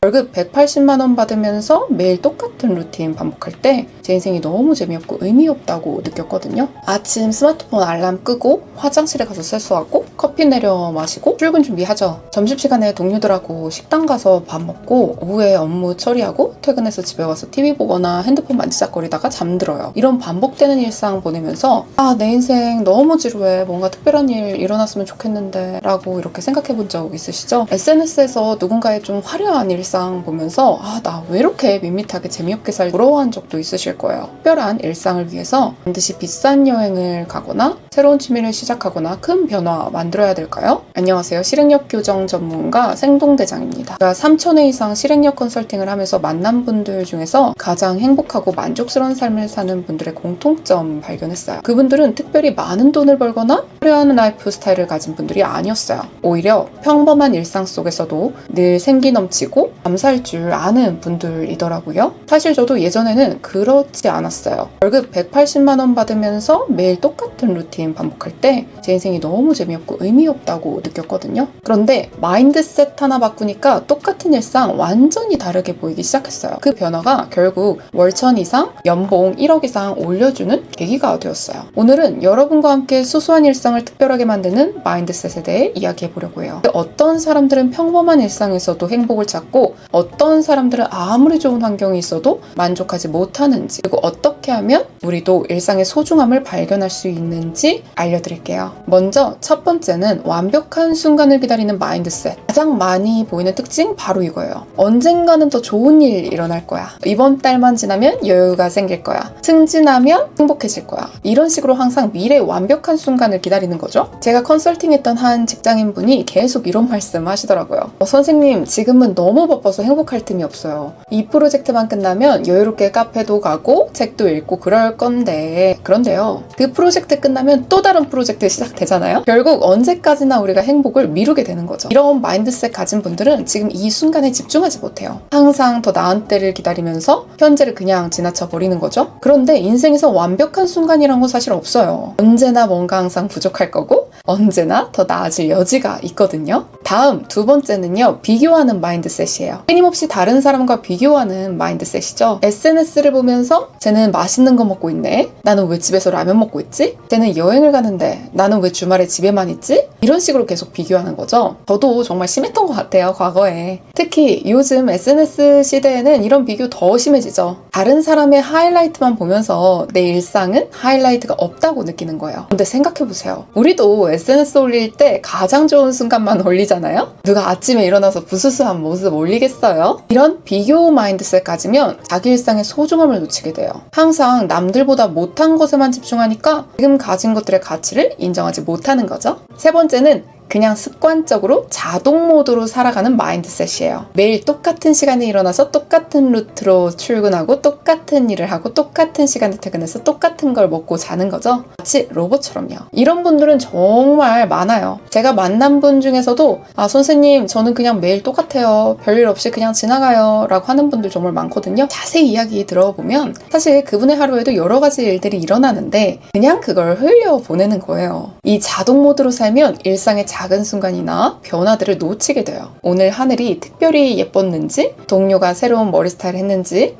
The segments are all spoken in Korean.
월급 180만 원 받으면서 매일 똑같은 루틴 반복할 때 제 인생이 너무 재미없고 의미 없다고 느꼈거든요. 아침 스마트폰 알람 끄고 화장실에 가서 세수하고 커피 내려 마시고 출근 준비하죠. 점심시간에 동료들하고 식당 가서 밥 먹고 오후에 업무 처리하고 퇴근해서 집에 와서 TV 보거나 핸드폰 만지작거리다가 잠들어요. 이런 반복되는 일상 보내면서 내 인생 너무 지루해. 뭔가 특별한 일 일어났으면 좋겠는데 라고 이렇게 생각해 본 적 있으시죠? SNS에서 누군가의 좀 화려한 일상 보면서 나 왜 이렇게 밋밋하게 재미없게 살지 부러워한 적도 있으실 거예요. 특별한 일상을 위해서 반드시 비싼 여행을 가거나 새로운 취미를 시작하거나 큰 변화 만들어야 될까요? 안녕하세요. 실행력 교정 전문가 생동대장입니다. 제가 3,000회 이상 실행력 컨설팅을 하면서 만난 분들 중에서 가장 행복하고 만족스러운 삶을 사는 분들의 공통점 발견했어요. 그분들은 특별히 많은 돈을 벌거나 화려한 라이프 스타일을 가진 분들이 아니었어요. 오히려 평범한 일상 속에서도 늘 생기 넘치고 감사할 줄 아는 분들이더라고요. 사실 저도 예전에는 그렇지 않았어요. 월급 180만 원 받으면서 매일 똑같은 루틴 반복할 때 제 인생이 너무 재미없고 의미 없다고 느꼈거든요. 그런데 마인드셋 하나 바꾸니까 똑같은 일상 완전히 다르게 보이기 시작했어요. 그 변화가 결국 월 1,000 이상, 연봉 1억 이상 올려주는 계기가 되었어요. 오늘은 여러분과 함께 소소한 일상을 특별하게 만드는 마인드셋에 대해 이야기해 보려고 해요. 어떤 사람들은 평범한 일상에서도 행복을 찾고 어떤 사람들은 아무리 좋은 환경이 있어도 만족하지 못하는지, 그리고 어떻게 하면 우리도 일상의 소중함을 발견할 수 있는지 알려드릴게요. 먼저 첫 번째는 완벽한 순간을 기다리는 마인드셋. 가장 많이 보이는 특징 바로 이거예요. 언젠가는 더 좋은 일 일어날 거야. 이번 달만 지나면 여유가 생길 거야. 승진하면 행복해질 거야. 이런 식으로 항상 미래의 완벽한 순간을 기다리는 거죠. 제가 컨설팅했던 한 직장인분이 계속 이런 말씀 하시더라고요. 선생님, 지금은 너무 바빠서 행복할 틈이 없어요. 이 프로젝트만 끝나면 여유롭게 카페도 가고 책도 읽고 그럴 건데, 그런데요, 그 프로젝트 끝나면 또 다른 프로젝트 시작되잖아요. 결국 언제까지나 우리가 행복을 미루게 되는 거죠. 이런 마인드셋 가진 분들은 지금 이 순간에 집중하지 못해요. 항상 더 나은 때를 기다리면서 현재를 그냥 지나쳐 버리는 거죠. 그런데 인생에서 완벽한 순간이란 건 사실 없어요. 언제나 뭔가 항상 부족할 거고 언제나 더 나아질 여지가 있거든요. 다음 두 번째는요, 비교하는 마인드셋이에요. 끊임없이 다른 사람과 비교하는 마인드셋이죠. SNS를 보면서 쟤는 맛있는 거 먹고 있네. 나는 왜 집에서 라면 먹고 있지? 쟤는 여행을 가는데 나는 왜 주말에 집에만 있지? 이런 식으로 계속 비교하는 거죠. 저도 정말 심했던 것 같아요, 과거에. 특히 요즘 SNS 시대에는 이런 비교 더 심해지죠. 다른 사람의 하이라이트만 보면서 내 일상은 하이라이트가 없다고 느끼는 거예요. 근데 생각해보세요. 우리도 SNS 올릴 때 가장 좋은 순간만 올리잖아요? 누가 아침에 일어나서 부스스한 모습 올리겠어요? 이런 비교 마인드셋 가지면 자기 일상의 소중함을 놓치게 돼요. 항상 남들보다 못한 것에만 집중하니까 지금 가진 것들의 가치를 인정하지 못하는 거죠. 세 번째는 그냥 습관적으로 자동 모드로 살아가는 마인드셋이에요. 매일 똑같은 시간에 일어나서 똑같은 루트로 출근하고 똑같은 일을 하고 똑같은 시간에 퇴근해서 똑같은 걸 먹고 자는 거죠. 마치 로봇처럼요. 이런 분들은 정말 많아요. 제가 만난 분 중에서도 선생님, 저는 그냥 매일 똑같아요. 별일 없이 그냥 지나가요 라고 하는 분들 정말 많거든요. 자세히 이야기 들어보면 사실 그분의 하루에도 여러 가지 일들이 일어나는데 그냥 그걸 흘려보내는 거예요. 이 자동 모드로 살면 일상의 작은 순간이나 변화들을 놓치게 돼요. 오늘 하늘이 특별히 예뻤는지, 동료가 새로운 머리 스타일을 했는지,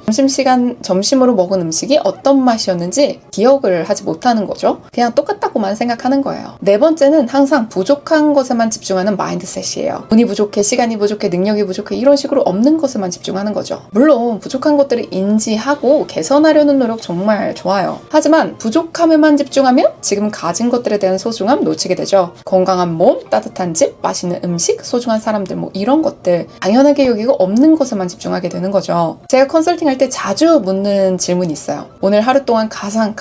점심으로 먹은 음식이 어떤 맛이었는지 기억을 하지 못하는 거죠. 그냥 똑같다고만 생각하는 거예요. 네 번째는 항상 부족한 것에만 집중하는 마인드셋이에요. 돈이 부족해, 시간이 부족해, 능력이 부족해 이런 식으로 없는 것에만 집중하는 거죠. 물론 부족한 것들을 인지하고 개선하려는 노력 정말 좋아요. 하지만 부족함에만 집중하면 지금 가진 것들에 대한 소중함 놓치게 되죠. 건강한 몸, 따뜻한 집, 맛있는 음식, 소중한 사람들 이런 것들 당연하게 여기고 없는 것에만 집중하게 되는 거죠. 제가 컨설팅할 때 자주 묻는 질문이 있어요. 오늘 하루 동안 가장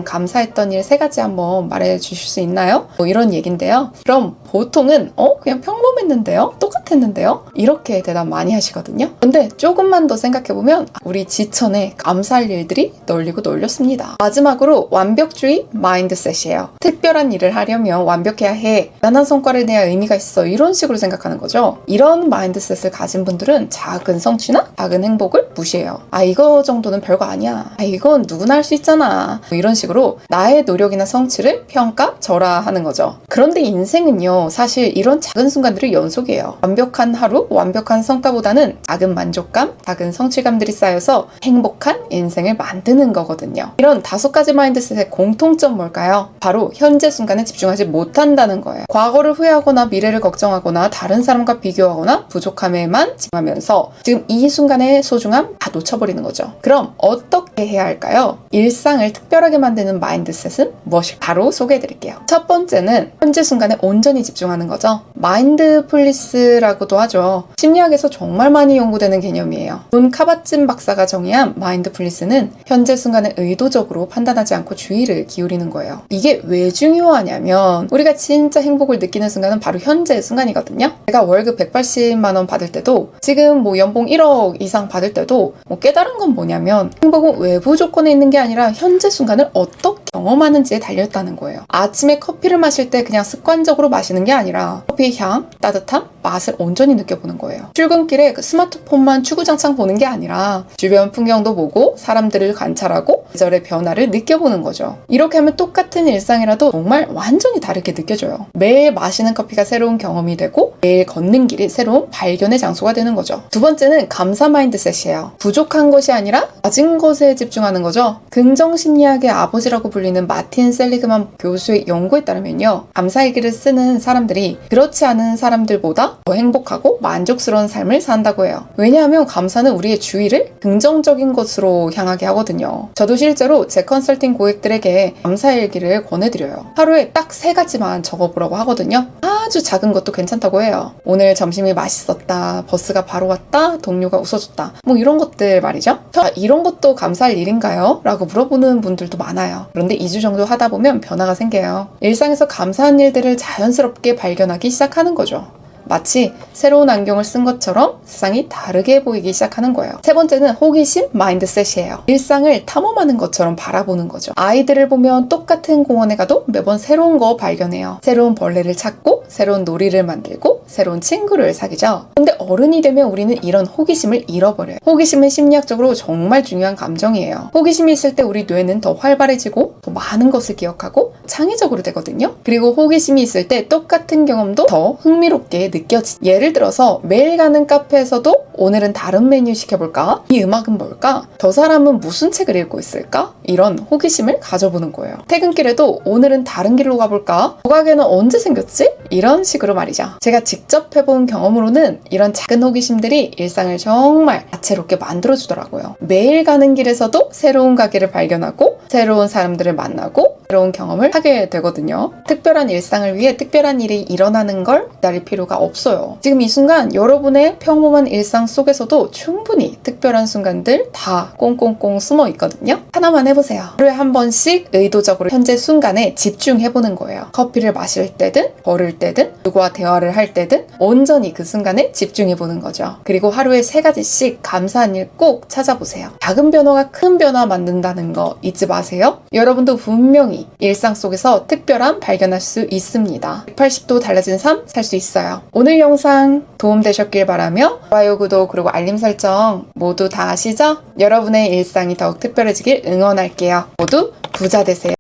감사했던 일 3가지 한번 말해 주실 수 있나요? 이런 얘긴데요. 그럼 보통은 그냥 평범했는데요? 똑같았는데요? 이렇게 대답 많이 하시거든요. 근데 조금만 더 생각해보면 우리 지천에 감사할 일들이 널리고 널렸습니다. 마지막으로 완벽주의 마인드셋이에요. 특별한 일을 하려면 완벽해야 해. 나난 성과 성과를 내야 의미가 있어. 이런 식으로 생각하는 거죠. 이런 마인드셋을 가진 분들은 작은 성취나 작은 행복을 무시해요. 아, 이거 정도는 별거 아니야. 아, 이건 누구나 할 수 있잖아. 뭐 이런 식으로 나의 노력이나 성취를 평가절하하는 거죠. 그런데 인생은요, 사실 이런 작은 순간들의 연속이에요. 완벽한 하루, 완벽한 성과보다는 작은 만족감, 작은 성취감들이 쌓여서 행복한 인생을 만드는 거거든요. 이런 5가지 마인드셋의 공통점 뭘까요? 바로 현재 순간에 집중하지 못한다는 거예요. 과거를 후회하거나 미래를 걱정하거나 다른 사람과 비교하거나 부족함에만 집중하면서 지금 이 순간의 소중함 다 놓쳐버리는 거죠. 그럼 어떻게 해야 할까요? 일상을 특별하게 만드는 마인드셋은 무엇일까? 바로 소개해드릴게요. 첫 번째는 현재 순간에 온전히 집중하는 거죠. 마인드풀니스라고도 하죠. 심리학에서 정말 많이 연구되는 개념이에요. 존 카바찐 박사가 정의한 마인드풀니스는 현재 순간에 의도적으로 판단하지 않고 주의를 기울이는 거예요. 이게 왜 중요하냐면 우리가 진짜 행복을 느끼는 순간은 바로 현재의 순간이거든요. 제가 월급 180만 원 받을 때도 지금 뭐 연봉 1억 이상 받을 때도 뭐 깨달은 건 뭐냐면 행복은 외부 조건에 있는 게 아니라 현재 순간을 어떻게 경험하는지에 달려있다는 거예요. 아침에 커피를 마실 때 그냥 습관적으로 마시는 게 아니라 커피의 향, 따뜻함, 맛을 온전히 느껴보는 거예요. 출근길에 그 스마트폰만 추구장창 보는 게 아니라 주변 풍경도 보고 사람들을 관찰하고 계절의 변화를 느껴보는 거죠. 이렇게 하면 똑같은 일상이라도 정말 완전히 다르게 느껴져요. 매일 마시는 커피가 새로운 경험이 되고 매일 걷는 길이 새로운 발견의 장소가 되는 거죠. 두 번째는 감사 마인드셋이에요. 부족한 것이 아니라 가진 것에 집중하는 거죠. 긍정심리학의 아버지라고 불리는 마틴 셀리그만 교수의 연구에 따르면요, 감사일기를 쓰는 사람들이 그렇지 않은 사람들보다 더 행복하고 만족스러운 삶을 산다고 해요. 왜냐하면 감사는 우리의 주의를 긍정적인 것으로 향하게 하거든요. 저도 실제로 제 컨설팅 고객들에게 감사일기를 권해드려요. 하루에 딱 3가지만 적어보라고 하거든요. 아주 작은 것도 괜찮다고 해요. 오늘 점심이 맛있었다, 버스가 바로 왔다, 동료가 웃어줬다, 뭐 이런 것들 말이죠. 이런 것도 감사할 일인가요? 라고 물어보는 분들도 많아요. 그런데 2주 정도 하다 보면 변화가 생겨요. 일상에서 감사한 일들을 자연스럽게 발견하기 시작하는 거죠. 마치 새로운 안경을 쓴 것처럼 세상이 다르게 보이기 시작하는 거예요. 세 번째는 호기심 마인드셋이에요. 일상을 탐험하는 것처럼 바라보는 거죠. 아이들을 보면 똑같은 공원에 가도 매번 새로운 거 발견해요. 새로운 벌레를 찾고 새로운 놀이를 만들고 새로운 친구를 사귀죠. 근데 어른이 되면 우리는 이런 호기심을 잃어버려요. 호기심은 심리학적으로 정말 중요한 감정이에요. 호기심이 있을 때 우리 뇌는 더 활발해지고 더 많은 것을 기억하고 창의적으로 되거든요. 그리고 호기심이 있을 때 똑같은 경험도 더 흥미롭게 느껴지. 예를 들어서 매일 가는 카페에서도 오늘은 다른 메뉴 시켜볼까? 이 음악은 뭘까? 저 사람은 무슨 책을 읽고 있을까? 이런 호기심을 가져보는 거예요. 퇴근길에도 오늘은 다른 길로 가볼까? 조각에는 언제 생겼지? 이런 식으로 말이죠. 제가 직접 해본 경험으로는 이런 작은 호기심들이 일상을 정말 다채롭게 만들어주더라고요. 매일 가는 길에서도 새로운 가게를 발견하고 새로운 사람들을 만나고 새로운 경험을 하게 되거든요. 특별한 일상을 위해 특별한 일이 일어나는 걸 기다릴 필요가 없어요. 지금 이 순간 여러분의 평범한 일상 속에서도 충분히 특별한 순간들 다 꽁꽁꽁 숨어 있거든요. 하나만 해보세요. 하루에 한 번씩 의도적으로 현재 순간에 집중해보는 거예요. 커피를 마실 때든 걸을 때든 누구와 대화를 할 때든 온전히 그 순간에 집중해보는 거죠. 그리고 하루에 3가지씩 감사한 일 꼭 찾아보세요. 작은 변화가 큰 변화 만든다는 거 잊지 마세요. 여러분도 분명히 일상 속에서 특별함 발견할 수 있습니다. 180도 달라진 삶 살 수 있어요. 오늘 영상 도움되셨길 바라며 좋아요, 구독, 그리고 알림 설정 모두 다 아시죠? 여러분의 일상이 더욱 특별해지길 응원할게요. 모두 부자 되세요.